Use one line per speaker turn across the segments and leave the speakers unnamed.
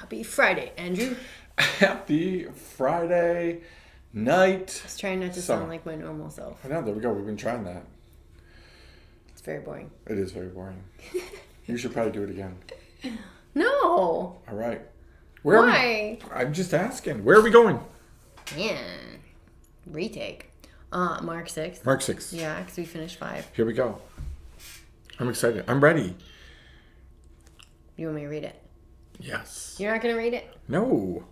Happy Friday, Andrew.
Happy Friday night.
I was trying not to sound like my normal self.
I know, there we go. We've been trying that.
It's very boring.
It is very boring. You should probably do it again.
No.
All right.
Why?
I'm just asking. Where are we going?
Man. Retake. Mark 6.
Mark 6.
Yeah, because we finished 5.
Here we go. I'm excited. I'm ready.
You want me to read it?
Yes.
You're not going to read it?
No.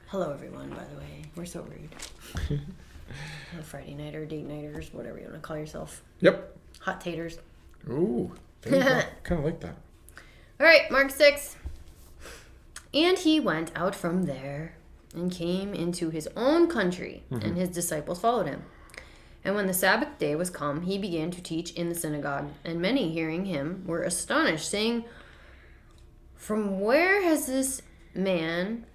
Hello, everyone, by the way. We're so rude. Friday nighter, date nighters, whatever you want to call yourself.
Yep.
Hot taters.
Ooh. There you go. Kind of like that.
All right, Mark 6. And he went out from there and came into his own country, and his disciples followed him. And when the Sabbath day was come, he began to teach in the synagogue. And many, hearing him, were astonished, saying, "From where has this man..."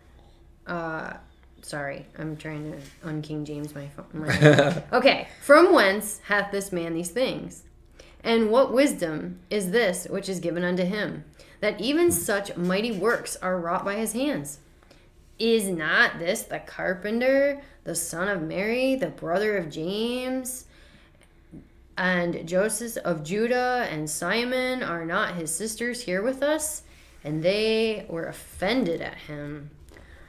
Sorry, I'm trying to un-King James my phone. Okay. "From whence hath this man these things? And what wisdom is this which is given unto him, that even such mighty works are wrought by his hands? Is not this the carpenter, the son of Mary, the brother of James, and Joseph of Judah, and Simon? Are not his sisters here with us?" And they were offended at him.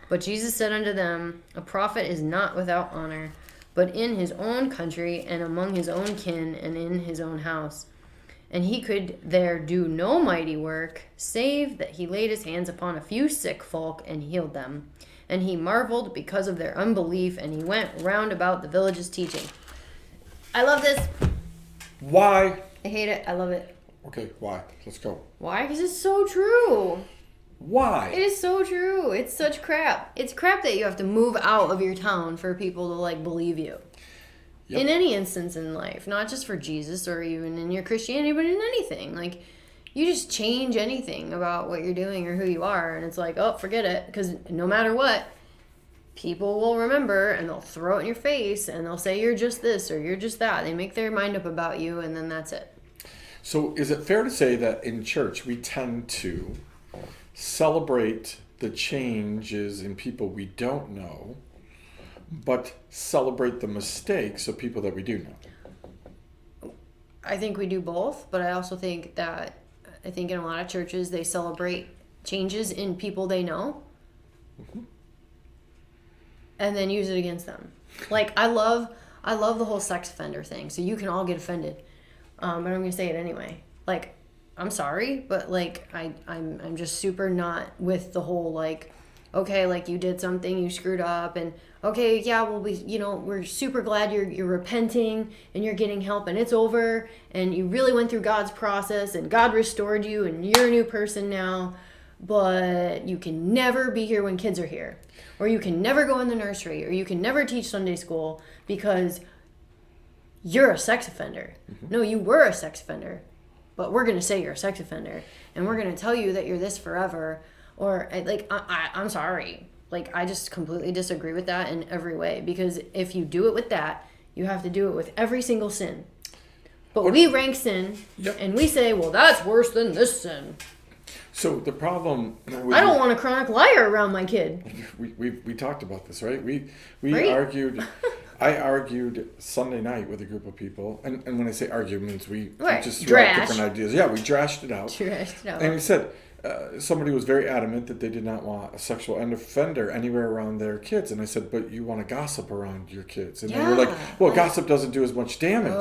But Jesus said unto them, "A prophet is not without honor, but in his own country, and among his own kin, and in his own house. And he could there do no mighty work, save that he laid his hands upon a few sick folk and healed them. And he marveled because of their unbelief, and he went round about the villages teaching." I love this.
Why?
I hate it. I love it.
Okay, why? Let's go.
Why? Because it's so true.
Why?
It is so true. It's such crap. It's crap that you have to move out of your town for people to believe you.
Yep.
In any instance in life, not just for Jesus or even in your Christianity, but in anything. You just change anything about what you're doing or who you are, and it's oh, forget it. Because no matter what, people will remember, and they'll throw it in your face, and they'll say you're just this or you're just that. They make their mind up about you, and then that's it.
So is it fair to say that in church we tend to celebrate the changes in people we don't know, but celebrate the mistakes of people that we do know?
I think we do both, but I also think that in a lot of churches they celebrate changes in people they know, and then use it against them. I love the whole sex offender thing. So you can all get offended, but I'm gonna say it anyway. I'm sorry, but I'm just super not with the whole okay, you did something, you screwed up, and okay, yeah, well, we're super glad you're repenting and you're getting help and it's over and you really went through God's process and God restored you and you're a new person now, but you can never be here when kids are here, or you can never go in the nursery, or you can never teach Sunday school because you're a sex offender. No, you were a sex offender, but we're going to say you're a sex offender and we're going to tell you that you're this forever. Or I'm sorry. I just completely disagree with that in every way, because if you do it with that, you have to do it with every single sin. But we rank sin, and we say, well, that's worse than this sin.
So the problem...
I don't want a chronic liar around my kid.
We talked about this, right? We
right?
argued... I argued Sunday night with a group of people, and when I say argue, it means we just threw out different ideas. Yeah, we trashed it out. And we said... somebody was very adamant that they did not want a sexual offender anywhere around their kids. And I said, but you want to gossip around your kids. And they were like, well, gossip doesn't do as much damage.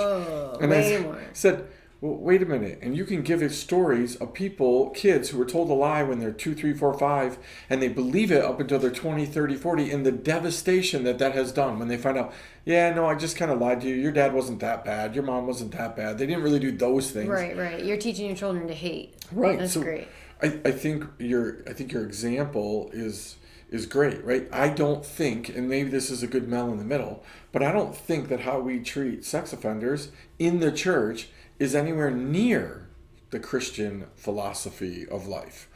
And I said, well, wait a minute. And you can give us stories of kids who were told a lie when they're 2, 3, 4, 5, and they believe it up until they're 20, 30, 40, and the devastation that has done when they find out, yeah, no, I just kind of lied to you. Your dad wasn't that bad. Your mom wasn't that bad. They didn't really do those things.
Right. You're teaching your children to hate.
Right.
That's great.
I think your example is great, right? I don't think, and maybe this is a good mel in the middle, but I don't think that how we treat sex offenders in the church is anywhere near the Christian philosophy of life,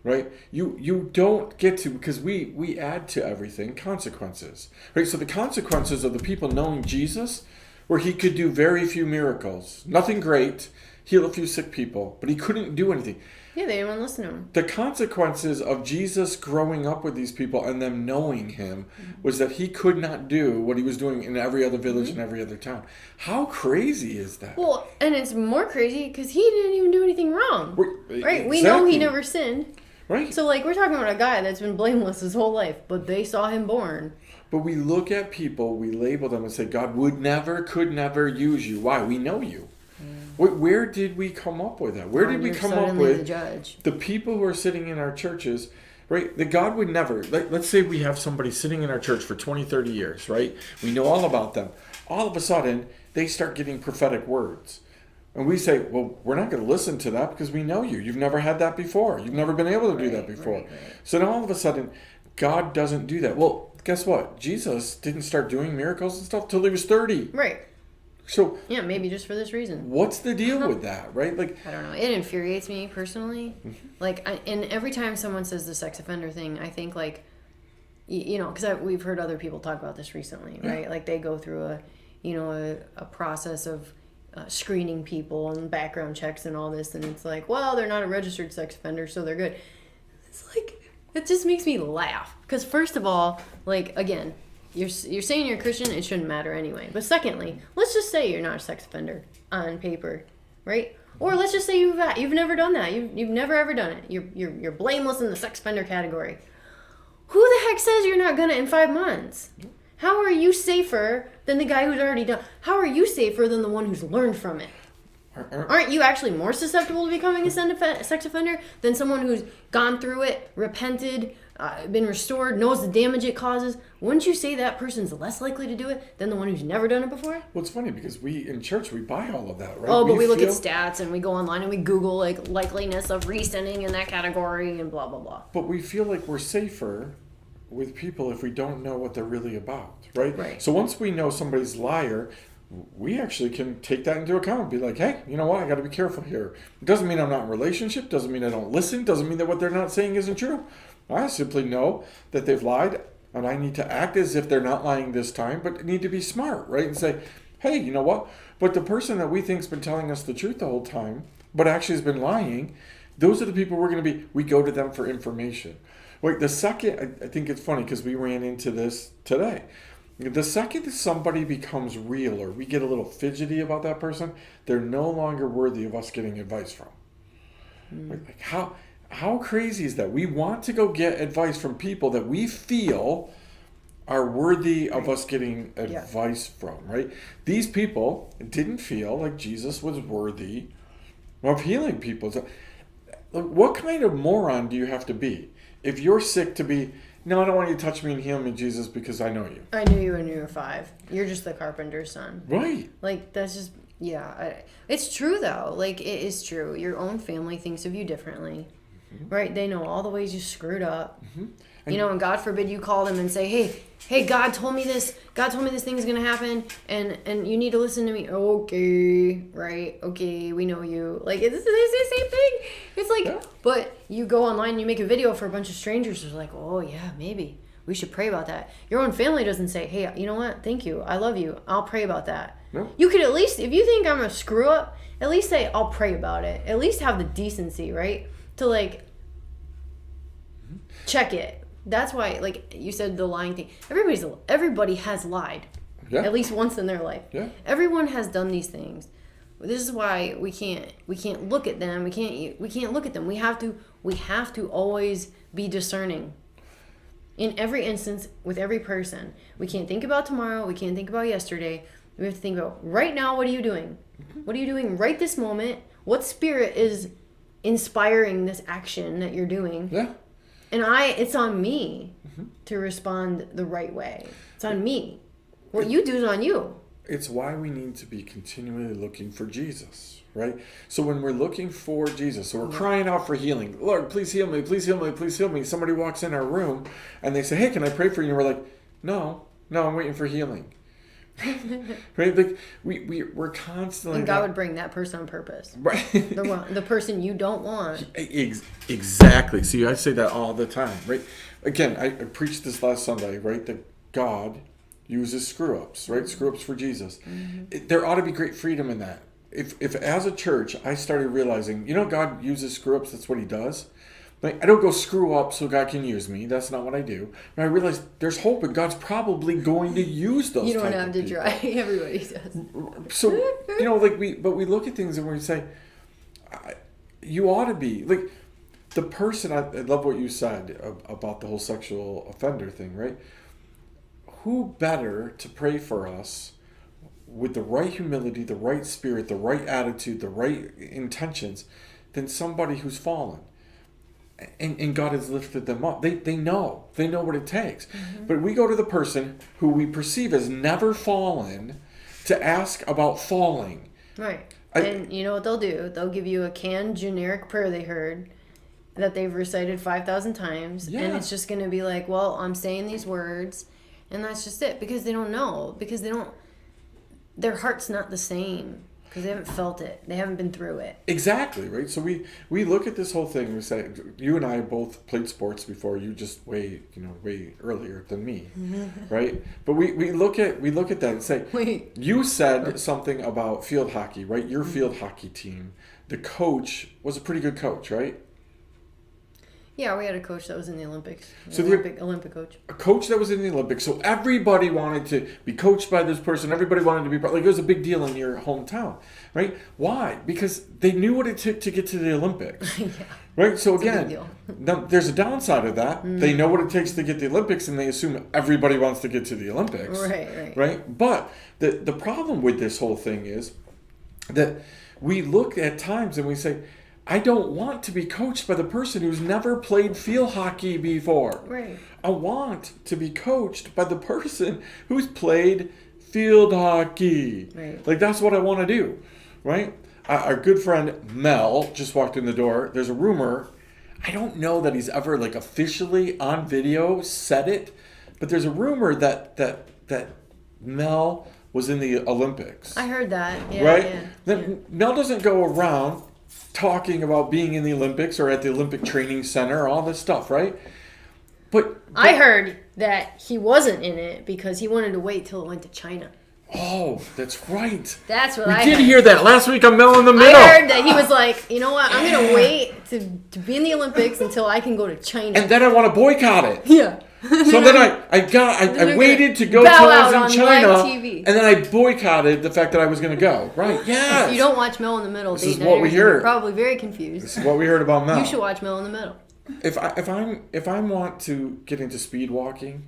right? You don't get to, because we add to everything consequences, right? So the consequences of the people knowing Jesus, where he could do very few miracles, nothing great, heal a few sick people, but he couldn't do anything.
Yeah, they didn't want to listen to him.
The consequences of Jesus growing up with these people and them knowing him was that he could not do what he was doing in every other village and every other town. How crazy is that?
Well, and it's more crazy because he didn't even do anything wrong. Right? Exactly. We know he never sinned.
Right.
So, like, we're talking about a guy that's been blameless his whole life, but they saw him born.
But we look at people, we label them and say, God could never use you. Why? We know you. Where did we come up with that? Where did we come up with the people who are sitting in our churches, right? That God would never, let's say we have somebody sitting in our church for 20, 30 years, right? We know all about them. All of a sudden, they start getting prophetic words. And we say, well, we're not going to listen to that because we know you. You've never had that before. You've never been able to do that before. Right. So now all of a sudden, God doesn't do that. Well, guess what? Jesus didn't start doing miracles and stuff till he was 30.
Right.
So
yeah, maybe just for this reason.
What's the deal with that, right? Like,
I don't know. It infuriates me personally. Like, and every time someone says the sex offender thing, I think like, you know, because we've heard other people talk about this recently, right? Yeah. Like they go through a process of screening people and background checks and all this, and it's like, well, they're not a registered sex offender, so they're good. It's like, it just makes me laugh because first of all, like again. You're saying you're a Christian, it shouldn't matter anyway. But secondly, let's just say you're not a sex offender on paper, right? Or let's just say you've never done that. You've never ever done it. You're blameless in the sex offender category. Who the heck says you're not gonna in 5 months? How are you safer than the guy who's already done? How are you safer than the one who's learned from it? Aren't you actually more susceptible to becoming a sex offender than someone who's gone through it, repented, been restored, knows the damage it causes? Wouldn't you say that person's less likely to do it than the one who's never done it before?
Well, it's funny because we, in church, we buy all of that, right?
Oh, but we look at stats and we go online and we Google like likeliness of re-sinning in that category and blah, blah, blah.
But we feel like we're safer with people if we don't know what they're really about, right?
Right.
So once we know somebody's liar, we actually can take that into account and be like, hey, you know what? I got to be careful here. It doesn't mean I'm not in a relationship. Doesn't mean I don't listen. Doesn't mean that what they're not saying isn't true. I simply know that they've lied, and I need to act as if they're not lying this time, but need to be smart, right? And say, hey, you know what? But the person that we think's been telling us the truth the whole time, but actually has been lying, those are the people we're going to be, we go to them for information. Wait, the second, I think it's funny because we ran into this today. The second that somebody becomes real or we get a little fidgety about that person, they're no longer worthy of us getting advice from. Like how crazy is that? We want to go get advice from people that we feel are worthy of us getting advice from, right? These people didn't feel like Jesus was worthy of healing people. So, what kind of moron do you have to be if you're sick to be, no, I don't want you to touch me and heal me, Jesus, because I know you.
I knew you when you were 5. You're just the carpenter's son.
Right.
Like, that's just, it's true, though. Like, it is true. Your own family thinks of you differently. Mm-hmm. Right? They know all the ways you screwed up. Mm-hmm. And, you know, and God forbid you call them and say, hey, God told me this thing is going to happen, and you need to listen to me. Okay, right? Okay, we know you. Like, it's the same thing. It's like, but you go online and you make a video for a bunch of strangers who's like, oh, yeah, maybe. We should pray about that. Your own family doesn't say, hey, you know what? Thank you. I love you. I'll pray about that. No. You could at least, if you think I'm a screw up, at least say, I'll pray about it. At least have the decency, right? To, like, check it. That's why, like you said, the lying thing. Everybody has lied, at least once in their life. Yeah. Everyone has done these things. This is why we can't look at them. We can't look at them. We have to always be discerning. In every instance, with every person, we can't think about tomorrow. We can't think about yesterday. We have to think about right now. What are you doing? What are you doing right this moment? What spirit is inspiring this action that you're doing? Yeah. And it's on me to respond the right way. It's on me. What you do is on you.
It's why we need to be continually looking for Jesus, right? So when we're looking for Jesus, so we're crying out for healing. Lord, please heal me, please heal me, please heal me. Somebody walks in our room and they say, hey, can I pray for you? And we're like, no, I'm waiting for healing. Right? Like we're constantly...
And God would bring that person on purpose. Right. The person you don't want.
Exactly. See, I say that all the time, right? Again, I preached this last Sunday, right? That God uses screw-ups, right? Screw-ups for Jesus. Mm-hmm. There ought to be great freedom in that. if as a church I started realizing, God uses screw-ups, that's what he does. Like, I don't go screw up so God can use me. That's not what I do. And I realize there's hope, and God's probably going to use those.
You don't have to try. Everybody does.
So, we look at things and we say, you ought to be like the person. I love what you said about the whole sexual offender thing, right? Who better to pray for us with the right humility, the right spirit, the right attitude, the right intentions than somebody who's fallen? And God has lifted them up. They know what it takes. Mm-hmm. But we go to the person who we perceive as never fallen to ask about falling.
Right. And you know what they'll do? They'll give you a canned generic prayer they heard that they've recited 5,000 times. Yeah. And it's just going to be like, well, I'm saying these words. And that's just it. Because they don't know. Because their heart's not the same. Because they haven't felt it. They haven't been through it.
Exactly, right? So we look at this whole thing. We say, you and I both played sports before. You just way earlier than me, right? But we look at that and say, wait. You said something about field hockey, right? Your field hockey team. The coach was a pretty good coach, right?
Yeah, we had a coach that was in the Olympics.
So
Olympic coach.
A coach that was in the Olympics. So everybody wanted to be coached by this person. Everybody wanted to be like, it was a big deal in your hometown, right? Why? Because they knew what it took to get to the Olympics, yeah. Right? So again, now, there's a downside of that. Mm. They know what it takes to get the Olympics, and they assume everybody wants to get to the Olympics, right? But the problem with this whole thing is that we look at times and we say, I don't want to be coached by the person who's never played field hockey before.
Right.
I want to be coached by the person who's played field hockey.
Right.
Like, that's what I want to do, right? Our good friend Mel just walked in the door. There's a rumor. I don't know that he's ever officially on video said it, but there's a rumor that Mel was in the Olympics.
I heard that. Yeah,
right? Yeah. Mel doesn't go around talking about being in the Olympics or at the Olympic Training Center, all this stuff, right? But
I heard that he wasn't in it because he wanted to wait till it went to China.
Oh, that's right.
That's what
we
I
did
heard.
Hear that last week on Mel in the Middle.
I heard that he was like, you know what? I'm going to wait to be in the Olympics until I can go to China.
And then I want to boycott it.
Yeah.
So then I waited to go till I was in China, and then I boycotted the fact that I was going to go. Right? Yeah.
If you don't watch Mel in the Middle,
this is what we heard.
You're probably very confused.
This is what we heard about Mel.
You should watch Mel in the Middle.
If I want to get into speed walking,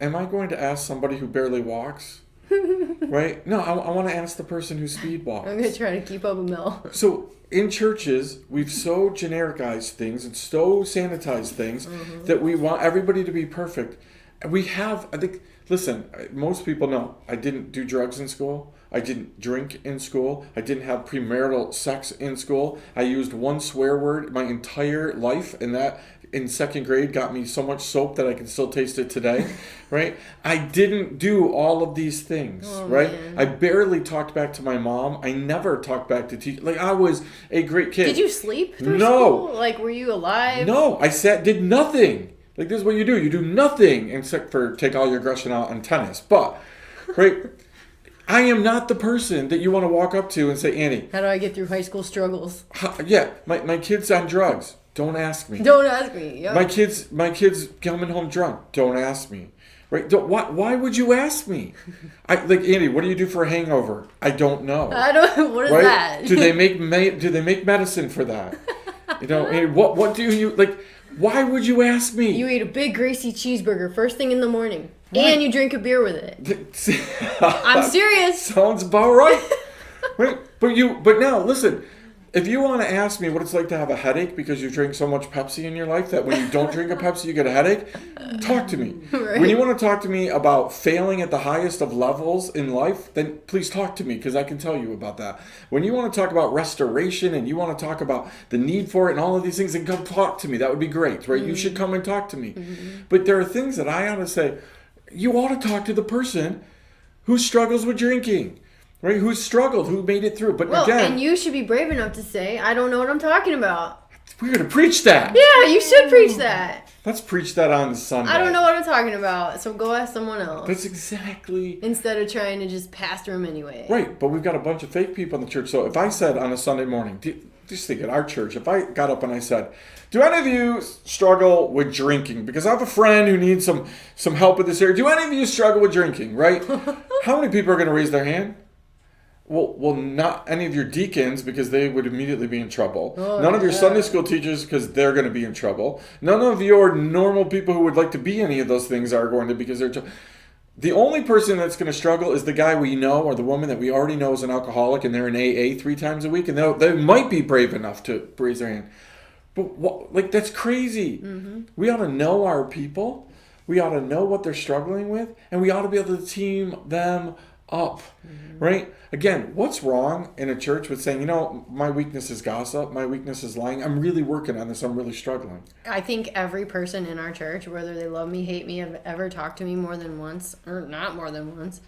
am I going to ask somebody who barely walks? Right? No, I want to ask the person who speed walks.
I'm going to try to keep up with Mel.
So in churches, we've so genericized things and so sanitized things that we want everybody to be perfect. And we have, I think, listen, most people know I didn't do drugs in school. I didn't drink in school. I didn't have premarital sex in school. I used one swear word my entire life, and that in second grade got me so much soap that I can still taste it today, right? I didn't do all of these things, right? Man. I barely talked back to my mom. I never talked back to teachers. Like, I was a great kid.
Did you sleep through school? Like, were you alive?
No, I did nothing. Like, this is what you do. You do nothing except for take all your aggression out on tennis. But, right, I am not the person that you want to walk up to and say, Annie,
how do I get through high school struggles?
My kid's on drugs. Don't ask me.
Don't ask me. Yep.
My kids coming home drunk. Don't ask me. Right? Why would you ask me? Andy, what do you do for a hangover? I don't know.
I don't. What is
right?
that?
Do they make medicine for that? Andy, what do you like? Why would you ask me?
You eat a big greasy cheeseburger first thing in the morning, and you drink a beer with it. I'm serious.
Sounds about right. Right? But now listen. If you want to ask me what it's like to have a headache because you drink so much Pepsi in your life that when you don't drink a Pepsi you get a headache, talk to me. Right. When you want to talk to me about failing at the highest of levels in life, then please talk to me because I can tell you about that. When you want to talk about restoration and you want to talk about the need for it and all of these things, then come talk to me. That would be great, right? Mm-hmm. You should come and talk to me. Mm-hmm. But there are things that I ought to say, you ought to talk to the person who struggles with drinking. Right? Who struggled, who made it through. But again,
and you should be brave enough to say, I don't know what I'm talking about.
We're going to preach that.
Yeah, you should preach that.
Let's preach that on Sunday.
I don't know what I'm talking about, so go ask someone else.
That's exactly...
Instead of trying to just pastor them anyway.
Right, but we've got a bunch of fake people in the church. So if I said on a Sunday morning, just think at our church, if I got up and I said, do any of you struggle with drinking? Because I have a friend who needs some help with this area. Do any of you struggle with drinking, right? How many people are going to raise their hand? Well, not any of your deacons, because they would immediately be in trouble. None of your Sunday school teachers, because they're going to be in trouble. None of your normal people who would like to be any of those things are going to, because they're... The only person that's going to struggle is the guy we know or the woman that we already know is an alcoholic and they're in AA 3 times a week, and they might be brave enough to raise their hand. But that's crazy. Mm-hmm. We ought to know our people. We ought to know what they're struggling with, and we ought to be able to team them up, right? Again, what's wrong in a church with saying, my weakness is gossip, my weakness is lying, I'm really working on this, I'm really struggling?
I think every person in our church, whether they love me, hate me, have ever talked to me more than once, or not more than once,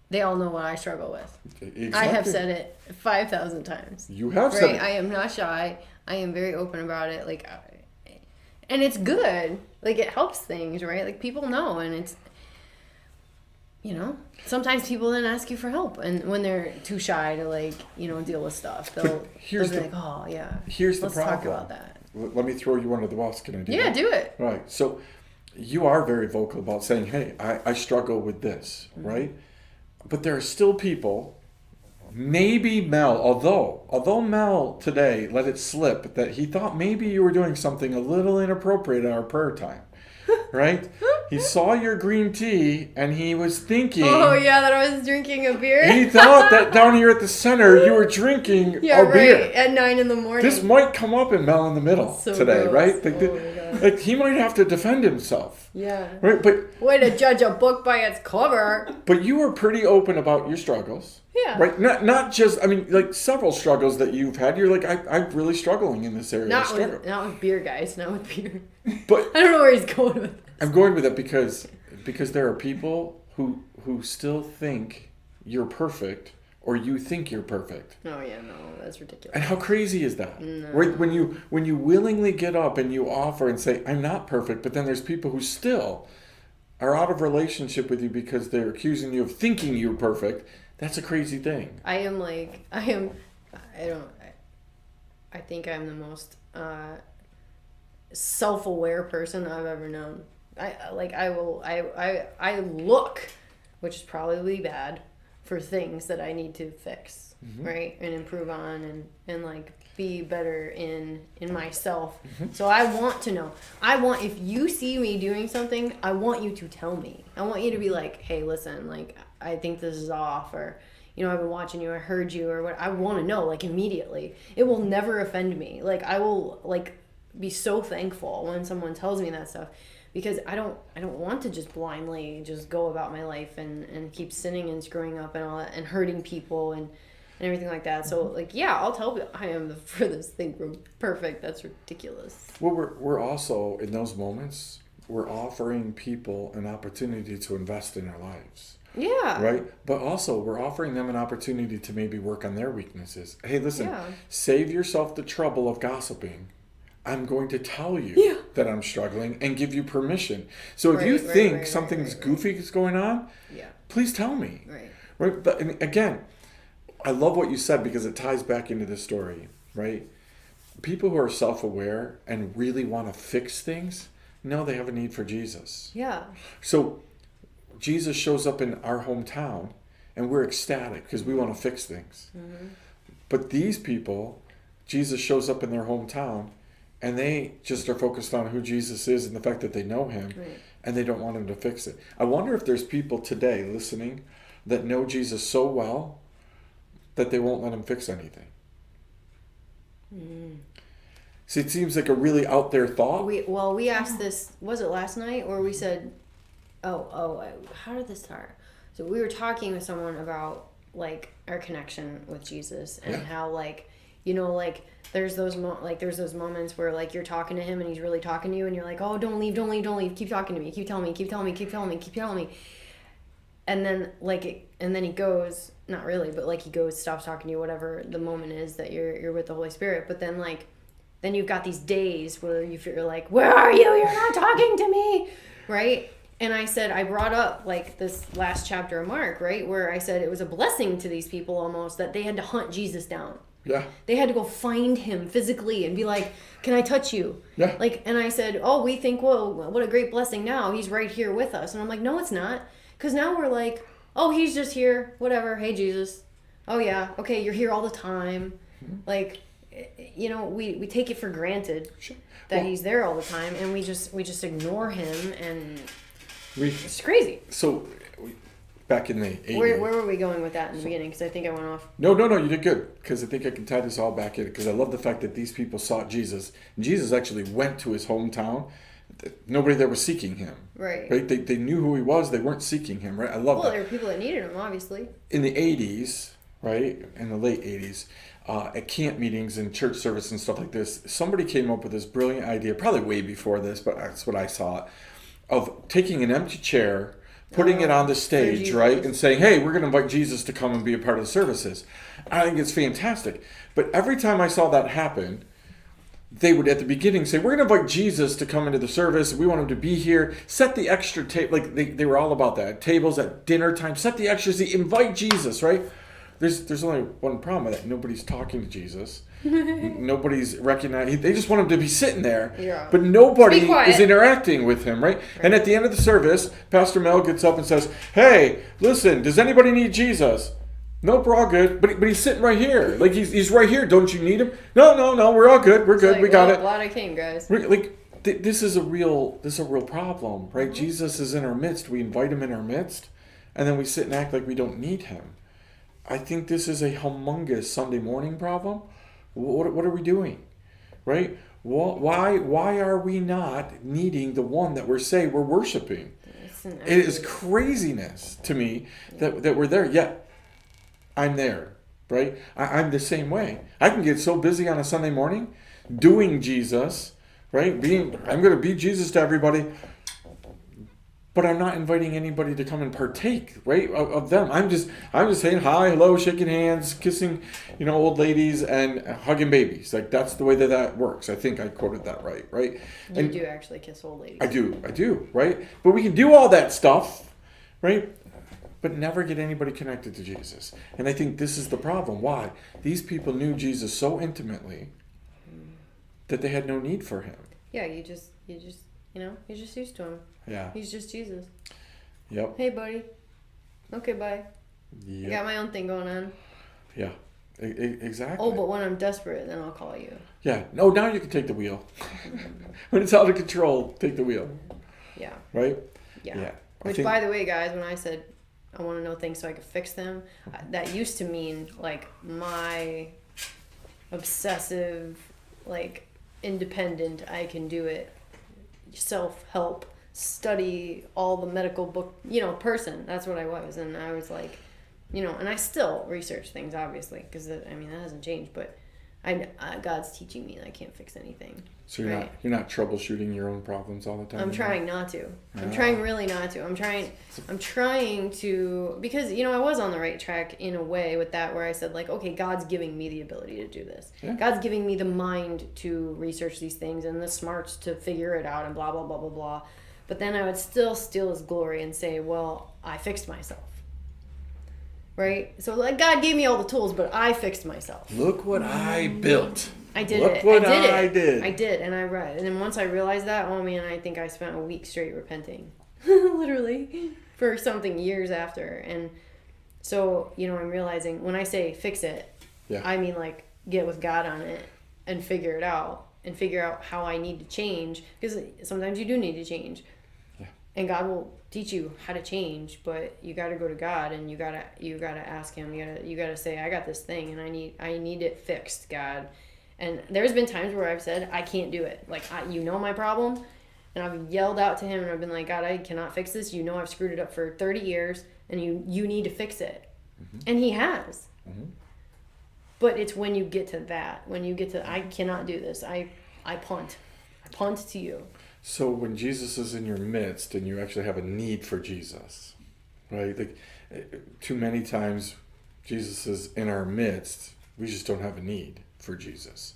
they all know what I struggle with. Exactly. I have said it 5,000 times.
You have said it.
I am not shy. I am very open about it. And it's good. It helps things, right? People know, and it's, sometimes people then ask you for help, and when they're too shy to deal with stuff, they'll be like, oh yeah,
here's the problem.
Let's talk about that.
Let me throw you under the bus. Can I do that?
Yeah, do it.
Right. So you are very vocal about saying, hey, I struggle with this, right? But there are still people, maybe Mel, although Mel today let it slip that he thought maybe you were doing something a little inappropriate in our prayer time. Right? He saw your green tea and he was thinking...
Oh, yeah, that I was drinking a beer?
He thought that down here at the center you were drinking a beer.
At 9 in the morning.
This might come up in Mel in the Middle today, gross. Right? He might have to defend himself.
Yeah.
Right? But
way to judge a book by its cover.
But you were pretty open about your struggles.
Yeah.
Right? Not just, several struggles that you've had. You're like, I'm really struggling in this area.
Not with beer, guys. Not with beer.
But
I don't know where he's going with this.
I'm going with it because there are people who still think you're perfect, or you think you're perfect.
Oh yeah, no, that's ridiculous.
And how crazy is that?
No.
Right? When you willingly get up and you offer and say, I'm not perfect, but then there's people who still are out of relationship with you because they're accusing you of thinking you're perfect. That's a crazy thing.
I think I'm the most self-aware person I've ever known. I look, which is probably bad, for things that I need to fix, right, and improve on, and be better in myself. So I want to know. If you see me doing something, I want you to tell me. I want you to be like, hey, listen, I think this is off, or I've been watching you, I heard you, or what. I want to know, immediately. It will never offend me. I will be so thankful when someone tells me that stuff, because I don't want to just blindly just go about my life and keep sinning and screwing up and all that and hurting people and everything like that. So I'll tell you I am the furthest thing from perfect. That's ridiculous.
Well, we're also in those moments, we're offering people an opportunity to invest in their lives.
Yeah.
Right? But also, we're offering them an opportunity to maybe work on their weaknesses. Hey, listen, save yourself the trouble of gossiping. I'm going to tell you that I'm struggling and give you permission. So if you think something's goofy is going on, please tell me. Right? But again, I love what you said because it ties back into this story, right? People who are self-aware and really want to fix things know they have a need for Jesus.
Yeah.
So Jesus shows up in our hometown and we're ecstatic because we want to fix things. But these people, Jesus shows up in their hometown and they just are focused on who Jesus is and the fact that they know him, and they don't want him to fix it. I wonder if there's people today listening that know Jesus so well that they won't let him fix anything. See, it seems like a really out there thought.
We asked this, was it last night, or we said, how did this start? So we were talking with someone about our connection with Jesus and how there's those moments where he talking to him and he's really talking to you and you're like, oh, don't leave, keep talking to me, keep telling me. And then and then he goes, not really, but he goes, stops talking to you, whatever the moment is that you're with the Holy Spirit. But then then you've got these days where you feel like, where are you? You're not talking to me, right? And I brought up like this last chapter of Mark, right? Where I said it was a blessing to these people almost that they had to hunt Jesus down.
Yeah.
They had to go find him physically and be like, can I touch you?
Yeah.
Like, and I said, oh, we think, well, what a great blessing now. He's right here with us. And I'm like, no, it's not. Because now we're like, oh, he's just here. Whatever. Hey, Jesus. Oh, yeah. Okay, you're here all the time. Mm-hmm. Like, we take it for granted that he's there all the time. And we just ignore him. And it's crazy.
So back in the 80s.
Where were we going with that in the beginning? Because I think I went off.
No, you did good. Because I think I can tie this all back in. Because I love the fact that these people sought Jesus. And Jesus actually went to his hometown. Nobody there was seeking him.
Right.
They knew who he was. They weren't seeking him, right? I love that.
Well, there were people that needed him, obviously.
In the 80s, right? In the late 80s, at camp meetings and church service and stuff like this, somebody came up with this brilliant idea, probably way before this, but that's what I saw, of taking an empty chair, putting it on the stage, right? And saying, hey, we're going to invite Jesus to come and be a part of the services. I think it's fantastic. But every time I saw that happen, they would at the beginning say, we're going to invite Jesus to come into the service. We want him to be here. Set the extra table. Like they were all about that. Tables at dinner time. Set the extra seat. Invite Jesus, right? There's only one problem with that. Nobody's talking to Jesus. Nobody's recognizing. They just want him to be sitting there.
Yeah.
But nobody is interacting with him, right? And at the end of the service, Pastor Mel gets up and says, hey, listen, does anybody need Jesus? Nope, we're all good. But he's sitting right here. Like, he's right here. Don't you need him? No, we're all good. We're good.
Like,
we got it.
Glad I came, guys.
This is a real problem, right? Mm-hmm. Jesus is in our midst. We invite him in our midst, and then we sit and act like we don't need him. I think this is a humongous Sunday morning problem. What are we doing, right? Why are we not needing the one that we're worshiping? It is craziness to me that we're there. Yet I'm there, right? I'm the same way. I can get so busy on a Sunday morning doing Jesus, right? I'm going to be Jesus to everybody, but I'm not inviting anybody to come and partake, right, of them. I'm just saying hi, hello, shaking hands, kissing, old ladies and hugging babies. Like, that's the way that works. I think I quoted that right?
You do actually kiss old ladies.
I do, right? But we can do all that stuff, right? But never get anybody connected to Jesus. And I think this is the problem. Why? These people knew Jesus so intimately that they had no need for him.
Yeah, you're just used to him.
Yeah.
He's just Jesus.
Yep.
Hey, buddy. Okay, bye.
Yep.
I got my own thing going on.
Yeah. Exactly.
Oh, but when I'm desperate, then I'll call you.
Yeah. No, now you can take the wheel. When it's out of control, take the wheel.
Yeah.
Right?
Yeah. Which, by the way, guys, when I said I want to know things so I can fix them, that used to mean, like, my obsessive, like, independent, I can do it, self-help, study all the medical book, person. That's what I was. And I was like, and I still research things, obviously, because, that hasn't changed. But God's teaching me that I can't fix anything.
So you're not troubleshooting your own problems all the time?
I'm trying not to. I'm trying really not to. I'm trying to, because, I was on the right track in a way with that, where I said, like, okay, God's giving me the ability to do this. Yeah. God's giving me the mind to research these things and the smarts to figure it out and blah, blah, blah, blah, blah. But then I would still steal his glory and say, well, I fixed myself. Right? So, like, God gave me all the tools, but I fixed myself.
Look what I built.
I did it. I did. And I read. And then once I realized that, oh man, I think I spent a week straight repenting. Literally. For something years after. And so, I'm realizing when I say fix it, I mean, like, get with God on it and figure it out. And figure out how I need to change. Because sometimes you do need to change. Yeah. And God will teach you how to change, but you got to go to God and you got to ask him. You got to say, I got this thing and I need it fixed, God. And there's been times where I've said, I can't do it. Like, my problem. And I've yelled out to him and I've been like, God, I cannot fix this. I've screwed it up for 30 years and you need to fix it. Mm-hmm. And he has. Mm-hmm. But it's when you get to that, I cannot do this. I punt. I punt to you.
So when Jesus is in your midst and you actually have a need for Jesus, right? Like, too many times Jesus is in our midst, we just don't have a need for Jesus.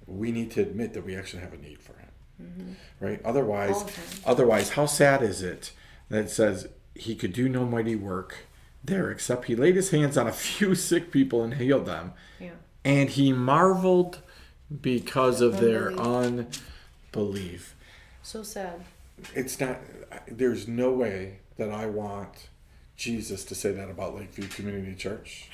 we need to admit that we actually have a need for him. Right? Otherwise, how sad is it that it says he could do no mighty work there, except he laid his hands on a few sick people and healed them. Yeah. And he marveled because of their unbelief.
So sad.
It's not, there's no way that I want Jesus to say that about Lakeview Community Church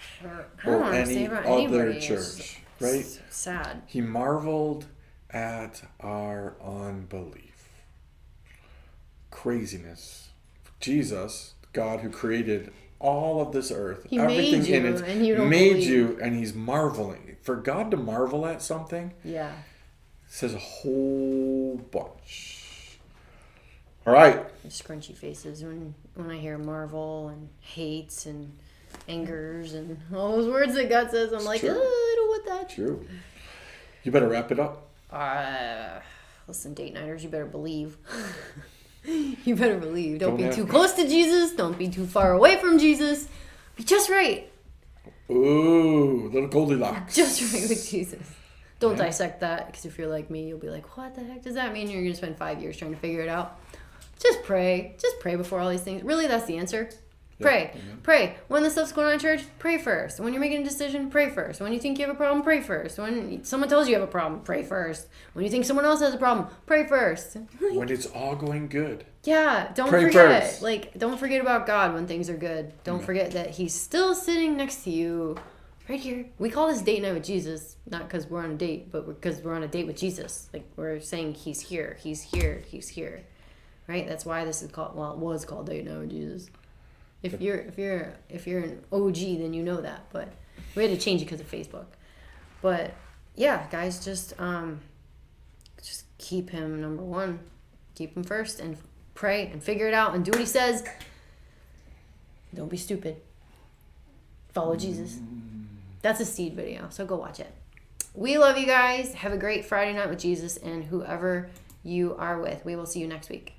or any other church. Right?
So sad.
He marveled at our unbelief. Craziness. Jesus, God who created all of this earth, everything in it, made you, and he's marveling. For God to marvel at something, says a whole bunch. All right.
Scrunchy faces when I hear marvel and hates and angers and all those words that God says. I'm like, I don't want that.
True. You better wrap it up.
Listen, date nighters, you better believe. You better believe. Don't be too close to Jesus. Don't be too far away from Jesus. Be just right.
Ooh, little Goldilocks.
Just right with Jesus. Don't dissect that, because if you're like me, you'll be like, what the heck does that mean? You're going to spend 5 years trying to figure it out. Just pray. Just pray before all these things. Really, that's the answer. Pray. Yeah. Pray. When the stuff's going on in church, pray first. When you're making a decision, pray first. When you think you have a problem, pray first. When someone tells you you have a problem, pray first. When you think someone else has a problem, pray first.
When it's all going good.
Yeah, don't forget. First. Like, don't forget about God when things are good. Don't forget that he's still sitting next to you right here. We call this date night with Jesus, not because we're on a date, but because we're on a date with Jesus. Like, we're saying he's here, he's here, he's here. Right? That's why this is called, well, it was called date night with Jesus. If you're an OG, then you know that. But we had to change it because of Facebook. But yeah, guys, just keep him number one, keep him first, and pray and figure it out and do what he says. Don't be stupid. Follow Jesus. That's a seed video, so go watch it. We love you guys. Have a great Friday night with Jesus and whoever you are with. We will see you next week.